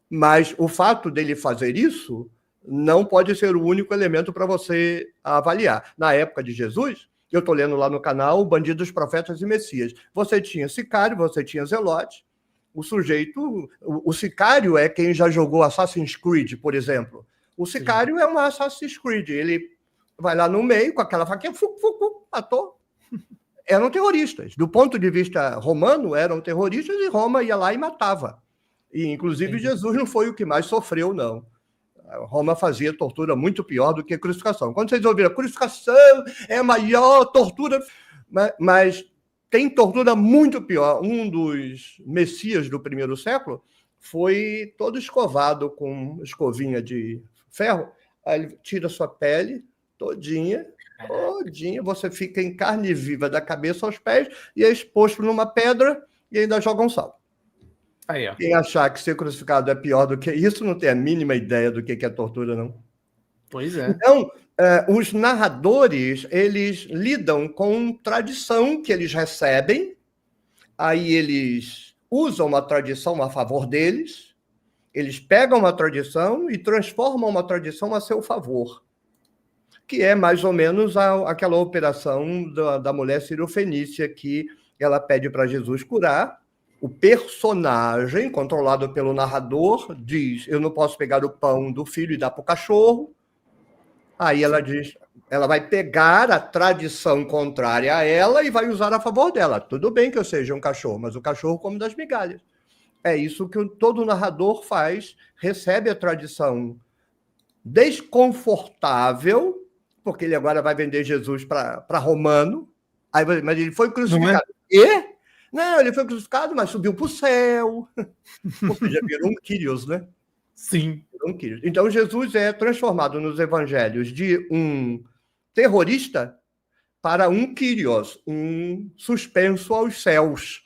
Mas o fato dele fazer isso não pode ser o único elemento para você avaliar. Na época de Jesus, eu estou lendo lá no canal Bandidos, Profetas e Messias. Você tinha sicário, você tinha zelote. O sujeito, o sicário é quem já jogou Assassin's Creed, por exemplo. O sicário é um Assassin's Creed. Ele vai lá no meio com aquela faquinha, matou. Eram terroristas. Do ponto de vista romano, eram terroristas e Roma ia lá e matava. E, inclusive, Jesus não foi o que mais sofreu, não. Roma fazia tortura muito pior do que a crucificação. Quando vocês ouviram, a crucificação é a maior tortura, mas tem tortura muito pior. Um dos messias do primeiro século foi todo escovado com escovinha de ferro, aí ele tira sua pele todinha, você fica em carne viva da cabeça aos pés e é exposto numa pedra e ainda joga um sal. Aí, quem achar que ser crucificado é pior do que isso não tem a mínima ideia do que é tortura, não. Pois é. Então, os narradores, eles lidam com tradição que eles recebem, aí eles usam uma tradição a favor deles, eles pegam uma tradição e transformam uma tradição a seu favor, que é mais ou menos aquela operação da mulher cirofenícia que ela pede para Jesus curar. O personagem, controlado pelo narrador, diz: eu não posso pegar o pão do filho e dar para o cachorro. Aí ela diz, ela vai pegar a tradição contrária a ela e vai usar a favor dela. Tudo bem que eu seja um cachorro, mas o cachorro come das migalhas. É isso que todo narrador faz, recebe a tradição desconfortável, porque ele agora vai vender Jesus para romano, aí, mas ele foi crucificado. E? Não, ele foi crucificado, mas subiu para o céu. Ou seja, virou um Kyrios, né? Sim. Virou um Kyrios. Então, Jesus é transformado nos evangelhos de um terrorista para um Kyrios, um suspenso aos céus.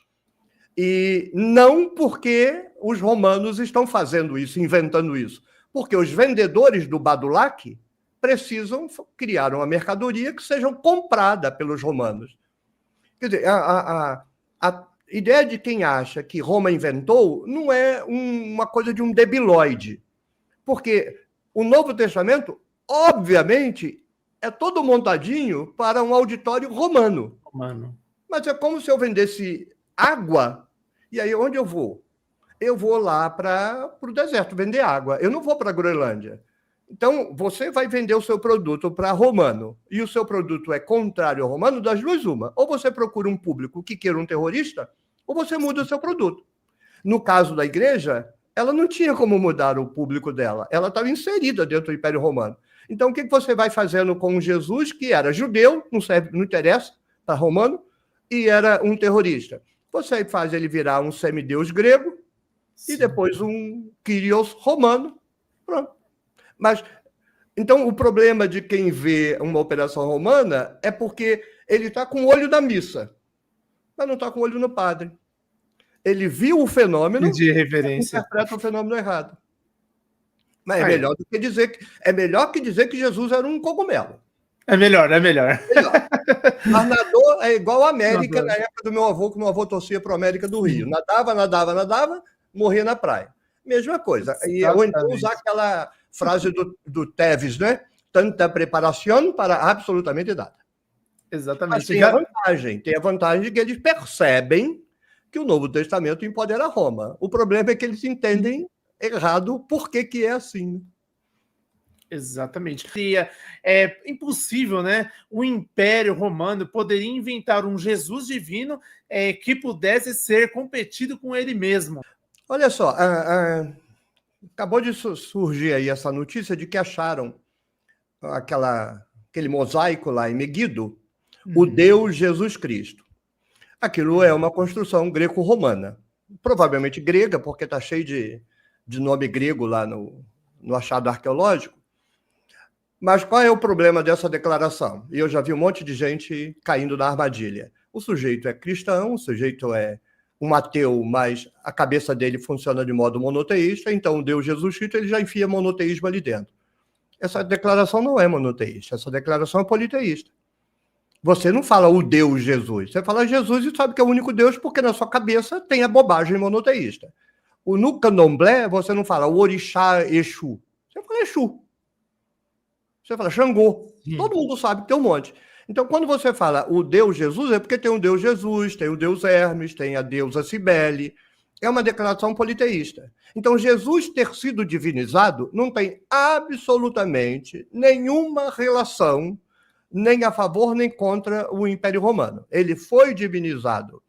E não porque os romanos estão fazendo isso, inventando isso. Porque os vendedores do Badulac precisam criar uma mercadoria que seja comprada pelos romanos. Quer dizer, a ideia de quem acha que Roma inventou não é uma coisa de um debilóide, porque o Novo Testamento, obviamente, é todo montadinho para um auditório romano. Mas é como se eu vendesse água, e aí onde eu vou? Eu vou lá para o deserto vender água, eu não vou para a Groenlândia. Então, você vai vender o seu produto para romano e o seu produto é contrário ao romano, das duas uma. Ou você procura um público que queira um terrorista, ou você muda o seu produto. No caso da igreja, ela não tinha como mudar o público dela. Ela estava inserida dentro do Império Romano. Então, o que você vai fazendo com Jesus, que era judeu, não interessa, para romano, e era um terrorista? Você faz ele virar um semideus grego e depois um Kyrios romano. Pronto. Mas, então, o problema de quem vê uma operação romana é porque ele está com o olho na missa, mas não está com o olho no padre. Ele viu o fenômeno de referência, interpreta o fenômeno errado. Mas é melhor que dizer que Jesus era um cogumelo. É melhor. Nadador é igual a América, na época do meu avô, que meu avô torcia para a América do Rio. Nadava, morria na praia. Mesma coisa. Ou então usar aquela frase do Tevez, né? Tanta preparação para absolutamente nada. Exatamente. Mas tem a vantagem de que eles percebem que o Novo Testamento empodera Roma. O problema é que eles entendem errado por que é assim. Exatamente. É impossível, né? O Império Romano poderia inventar um Jesus divino que pudesse ser competido com ele mesmo. Olha só, acabou de surgir aí essa notícia de que acharam aquele mosaico lá em Meguido, o Deus Jesus Cristo. Aquilo é uma construção greco-romana, provavelmente grega, porque está cheio de nome grego lá no achado arqueológico. Mas qual é o problema dessa declaração? E eu já vi um monte de gente caindo na armadilha. O sujeito é cristão, o sujeito é um ateu, mas a cabeça dele funciona de modo monoteísta, então o Deus Jesus Cristo ele já enfia monoteísmo ali dentro. Essa declaração não é monoteísta, essa declaração é politeísta. Você não fala o Deus Jesus, você fala Jesus e sabe que é o único Deus porque na sua cabeça tem a bobagem monoteísta. No candomblé, você não fala o orixá Exu. Você fala Exu. Você fala Xangô. Todo mundo sabe que tem um monte. Então, quando você fala o Deus Jesus, é porque tem o Deus Jesus, tem o Deus Hermes, tem a deusa Cibele. É uma declaração politeísta. Então, Jesus ter sido divinizado não tem absolutamente nenhuma relação, nem a favor nem contra o Império Romano. Ele foi divinizado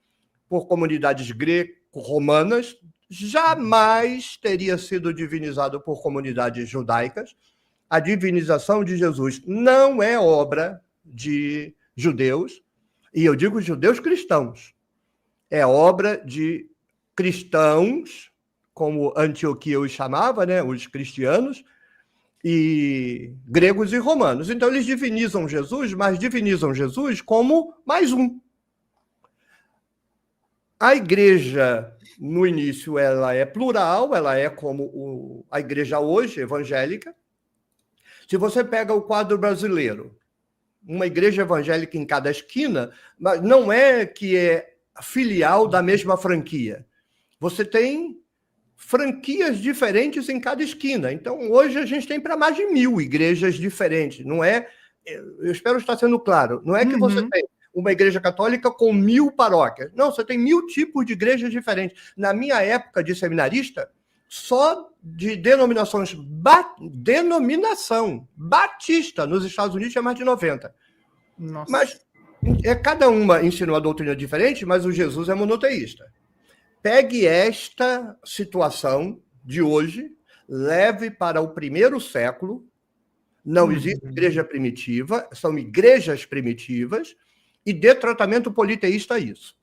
por comunidades greco-romanas, jamais teria sido divinizado por comunidades judaicas. A divinização de Jesus não é obra de judeus, e eu digo judeus cristãos, é obra de cristãos, como Antioquia os chamava, né, os cristianos, e gregos e romanos. Então eles divinizam Jesus, mas divinizam Jesus como mais um. A igreja, no início, ela é plural, ela é como a igreja hoje, evangélica. Se você pega o quadro brasileiro, uma igreja evangélica em cada esquina, mas não é que é filial da mesma franquia. Você tem franquias diferentes em cada esquina. Então, hoje a gente tem para mais de 1000 igrejas diferentes. Não é, eu espero estar sendo claro, não é que você tem uma igreja católica com 1000 paróquias. Não, você tem 1000 tipos de igrejas diferentes. Na minha época de seminarista, só de denominação batista nos Estados Unidos tinha mais de 90. Nossa. Mas cada uma ensina uma doutrina diferente, mas o Jesus é monoteísta. Pegue esta situação de hoje, leve para o 1º século. Não existe igreja primitiva, são igrejas primitivas, e dê tratamento politeísta a isso.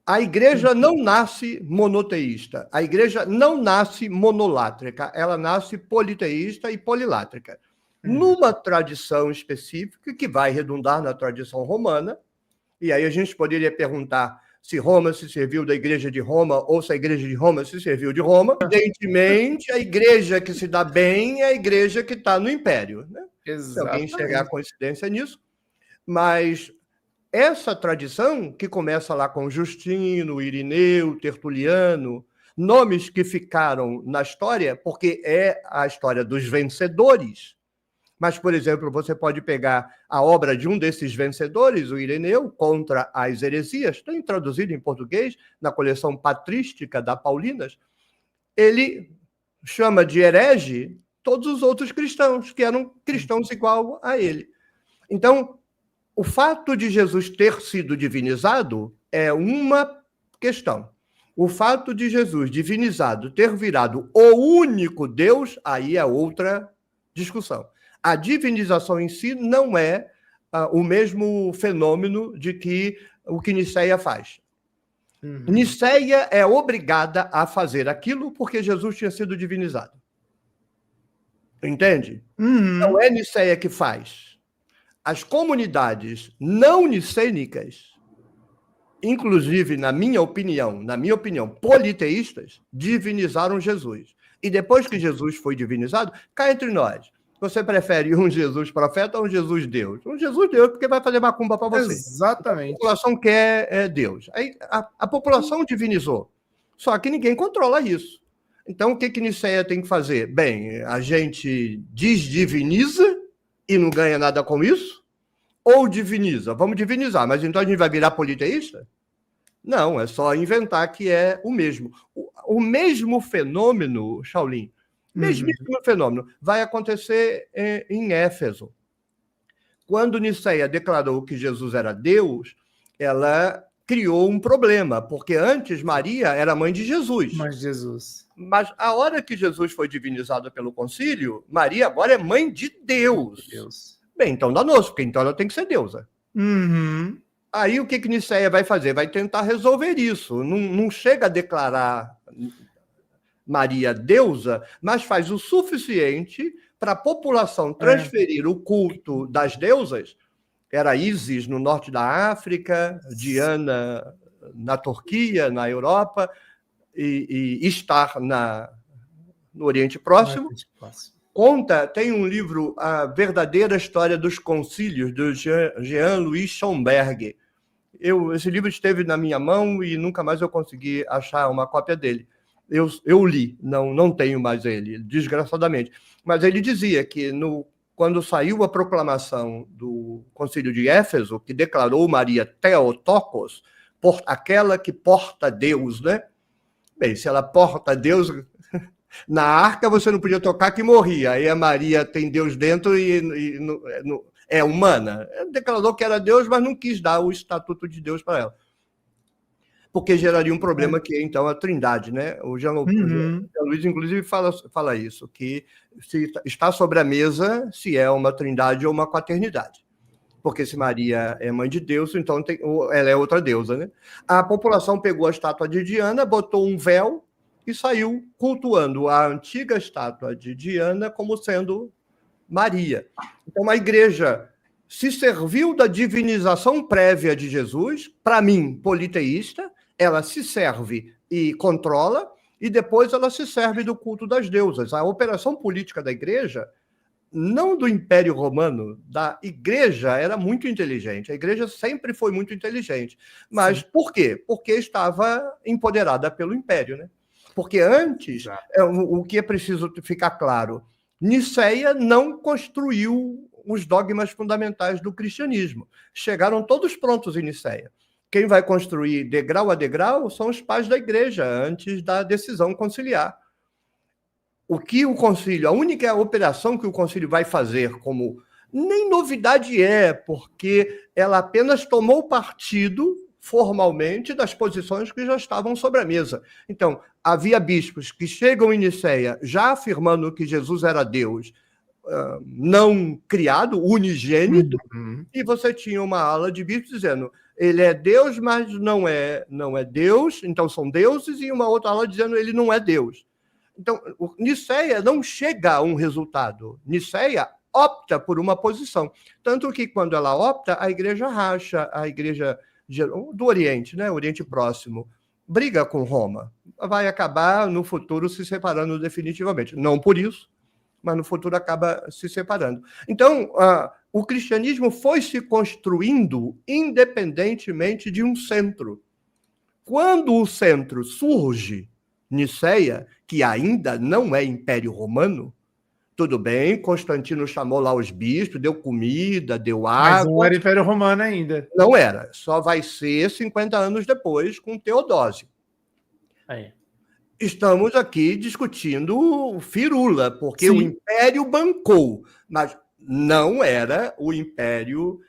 A igreja não nasce monoteísta, a igreja não nasce monolátrica, ela nasce politeísta e polilátrica. Numa tradição específica, que vai redundar na tradição romana, e aí a gente poderia perguntar se Roma se serviu da igreja de Roma ou se a igreja de Roma se serviu de Roma. Evidentemente, a igreja que se dá bem é a igreja que está no império, né? Se alguém enxergar coincidência nisso. Mas essa tradição, que começa lá com Justino, Irineu, Tertuliano, nomes que ficaram na história, porque é a história dos vencedores. Mas, por exemplo, você pode pegar a obra de um desses vencedores, o Ireneu, Contra as Heresias, tem traduzido em português na coleção patrística da Paulinas. Ele chama de herege todos os outros cristãos, que eram cristãos igual a ele. Então, o fato de Jesus ter sido divinizado é uma questão. O fato de Jesus, divinizado, ter virado o único Deus, aí é outra discussão. A divinização em si não é o mesmo fenômeno de que o que Nicéia faz. Nicéia é obrigada a fazer aquilo porque Jesus tinha sido divinizado. Entende? Não é Nicéia que faz. As comunidades não nicênicas, inclusive, na minha opinião, politeístas, divinizaram Jesus. E depois que Jesus foi divinizado, cá entre nós, você prefere um Jesus profeta ou um Jesus Deus? Um Jesus Deus, porque vai fazer macumba para você. Exatamente. A população quer Deus. Aí a população divinizou. Só que ninguém controla isso. Então, o que Nicéia tem que fazer? Bem, a gente desdiviniza e não ganha nada com isso? Ou diviniza? Vamos divinizar, mas então a gente vai virar politeísta? Não, é só inventar que é o mesmo. O mesmo fenômeno, Shaolin, mesmíssimo fenômeno, vai acontecer em Éfeso. Quando Nicéia declarou que Jesus era Deus, ela criou um problema, porque antes Maria era mãe de Jesus. Mas a hora que Jesus foi divinizado pelo concílio, Maria agora é mãe de Deus. Bem, então danou-se, porque então ela tem que ser deusa. Aí o que Nicéia vai fazer? Vai tentar resolver isso. Não chega a declarar Maria deusa, mas faz o suficiente para a população transferir o culto das deusas. Era Ísis no norte da África, Diana na Turquia, na Europa, e Istar no Oriente Próximo. Tem um livro, A Verdadeira História dos Concílios, do Jean-Louis Schomberg. Esse livro esteve na minha mão e nunca mais eu consegui achar uma cópia dele. Eu li, não tenho mais ele, desgraçadamente. Mas ele dizia que quando saiu a proclamação do Concílio de Éfeso, que declarou Maria Theotokos, aquela que porta Deus, né? Bem, se ela porta Deus, na arca você não podia tocar que morria. Aí a Maria tem Deus dentro e é humana. Ela declarou que era Deus, mas não quis dar o estatuto de Deus para ela. Porque geraria um problema que é, então, a trindade, né? O Jean Luiz, inclusive, fala isso, que se está sobre a mesa se é uma trindade ou uma quaternidade. Porque se Maria é mãe de Deus, então ela é outra deusa, né? A população pegou a estátua de Diana, botou um véu e saiu cultuando a antiga estátua de Diana como sendo Maria. Então, a igreja se serviu da divinização prévia de Jesus, para mim, politeísta, ela se serve e controla, e depois ela se serve do culto das deusas. A operação política da igreja, não do Império Romano, da igreja, era muito inteligente. A igreja sempre foi muito inteligente. Mas sim. Por quê? Porque estava empoderada pelo Império, né? Porque antes, o que é preciso ficar claro, Nicéia não construiu os dogmas fundamentais do cristianismo. Chegaram todos prontos em Nicéia. Quem vai construir degrau a degrau são os pais da igreja, antes da decisão conciliar. O que o concílio, a única operação que o concílio vai fazer, como nem novidade porque ela apenas tomou partido formalmente das posições que já estavam sobre a mesa. Então, havia bispos que chegam em Nicéia já afirmando que Jesus era Deus, não criado, unigênito, e você tinha uma ala de bispos dizendo ele é Deus, mas não é Deus, então são deuses, e uma outra ala dizendo ele não é Deus. Então, Nicéia não chega a um resultado. Nicéia opta por uma posição. Tanto que, quando ela opta, a igreja racha, a igreja do Oriente, né? Oriente Próximo, briga com Roma. Vai acabar, no futuro, se separando definitivamente. Não por isso, mas no futuro acaba se separando. Então, o cristianismo foi se construindo independentemente de um centro. Quando o centro surge, Nicéia, que ainda não é Império Romano, tudo bem, Constantino chamou lá os bispos, deu comida, deu água. Mas não era Império Romano ainda. Não era, só vai ser 50 anos depois com Teodósio. Aí. Estamos aqui discutindo firula, porque sim, o Império bancou, mas não era o Império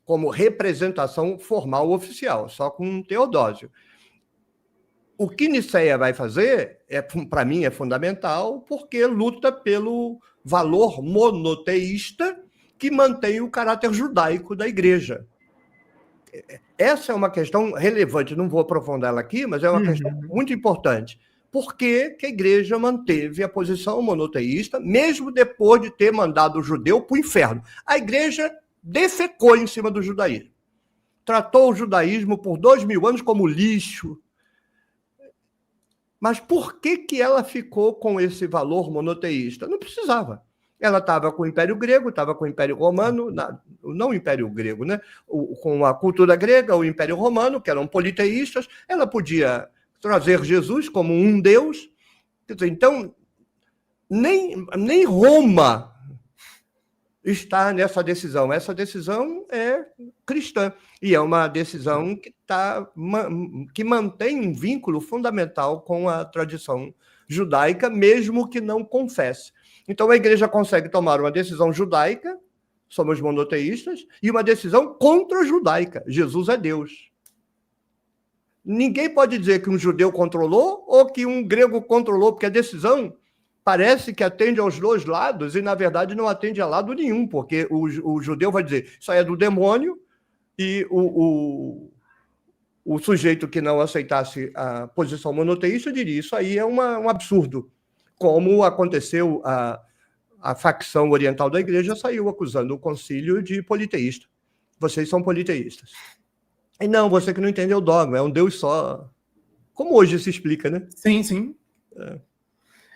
como representação formal oficial, só com Teodósio. O que Nicéia vai fazer, para mim, é fundamental, porque luta pelo valor monoteísta que mantém o caráter judaico da igreja. Essa é uma questão relevante, não vou aprofundar ela aqui, mas é uma questão muito importante. Por que a igreja manteve a posição monoteísta, mesmo depois de ter mandado o judeu para o inferno? A igreja defecou em cima do judaísmo. Tratou o judaísmo por 2000 anos como lixo. Mas por que ela ficou com esse valor monoteísta? Não precisava. Ela estava com o Império Grego, estava com o Império Romano, não o Império Grego, né? Com a cultura grega, o Império Romano, que eram politeístas. Ela podia trazer Jesus como um Deus. Então, nem Roma está nessa decisão. Essa decisão é cristã e é uma decisão que mantém um vínculo fundamental com a tradição judaica, mesmo que não confesse. Então, a igreja consegue tomar uma decisão judaica, somos monoteístas, e uma decisão contra-judaica. Jesus é Deus. Ninguém pode dizer que um judeu controlou ou que um grego controlou, porque a decisão parece que atende aos dois lados e, na verdade, não atende a lado nenhum, porque o judeu vai dizer isso aí é do demônio e o sujeito que não aceitasse a posição monoteísta diria isso aí é um absurdo. Como aconteceu, a facção oriental da igreja saiu acusando o concílio de politeísta. Vocês são politeístas. E não, você que não entendeu o dogma, é um Deus só. Como hoje se explica, né? Sim, sim.